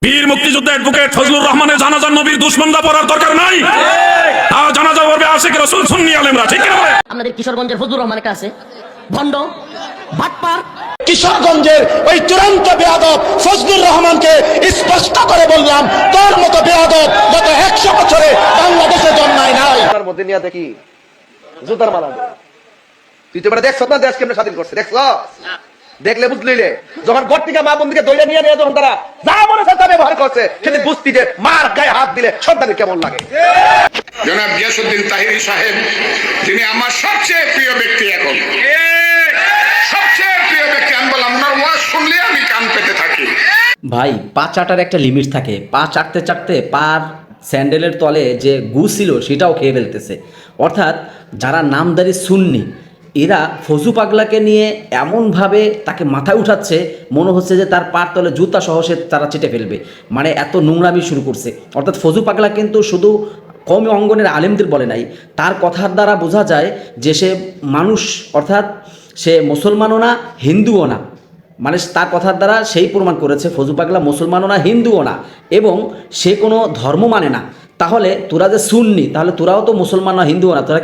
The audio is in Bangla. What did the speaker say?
বীর মুক্তিযোদ্ধা অ্যাডভোকেট ফজলুর রহমানের জানাজার নবীর দুশমনরা পড়ার দরকার নাই। তার জানাজা পড়বে আশিক রাসূল সুন্নি আলেমরা, ঠিক কি না? আমাদের কিশোরগঞ্জের ফজলুর রহমানের কাছে ভণ্ড বাটপার কিশোরগঞ্জের ওই চূড়ান্ত বেয়াদব ফজলুর রহমানকে স্পষ্ট করে বললাম, তোর মতো বেয়াদব গত 100 বছরে বাংলাদেশে জন্মায় নাই। তার মধ্যে নিয়ে দেখি জুতার মালা দেয়। তুই তো এবার দেখছ না দেশ কেমনে স্বাধীন করছে, দেখছ? দেখলে বুঝলিলে যখন ঘর থেকে মা বন্ধুকে দইলে নিয়ে নিয়ে যখন তারা যা মনে তা ব্যবহার করছে, সেদিন বুঝতি যে মার গায়ে হাত দিলে সন্তানের কেমন লাগে। জনাব গিয়াসউদ্দিন তাহিরি সাহেব, তিনি আমার সবচেয়ে প্রিয় ব্যক্তি, এখন সবচেয়ে প্রিয় ব্যক্তি। আমি বললাম আপনার ওয়াজ শুনলে আমি কান পেতে থাকি। ভাই পা চাটার একটা লিমিট থাকে, পা চাটতে চাটতে পার স্যান্ডেলের তলে যে গু ছিল সেটাও খেয়ে ফেলতেছে। অর্থাৎ যারা নামদারি সুন্নি এরা ফজু পাগলাকে নিয়ে এমনভাবে তাকে মাথায় উঠাচ্ছে, মনে হচ্ছে যে তার পার তলে জুতা সহ সে তারা চেটে ফেলবে, মানে এত নোংরামি শুরু করছে। অর্থাৎ ফজু পাগলা কিন্তু শুধু কওমি অঙ্গনের আলেমদের বলে নাই, তার কথার দ্বারা বোঝা যায় যে সে মানুষ, অর্থাৎ সে মুসলমানও না হিন্দুও না। মানে তার কথার দ্বারা সেই প্রমাণ করেছে ফজু পাগলা মুসলমানও না হিন্দুও না, এবং সে কোনো ধর্ম মানে না। তাহলে তোরা যে সুন্নি, তাহলে তোরাও তো মুসলমান না হিন্দুও না, তোরা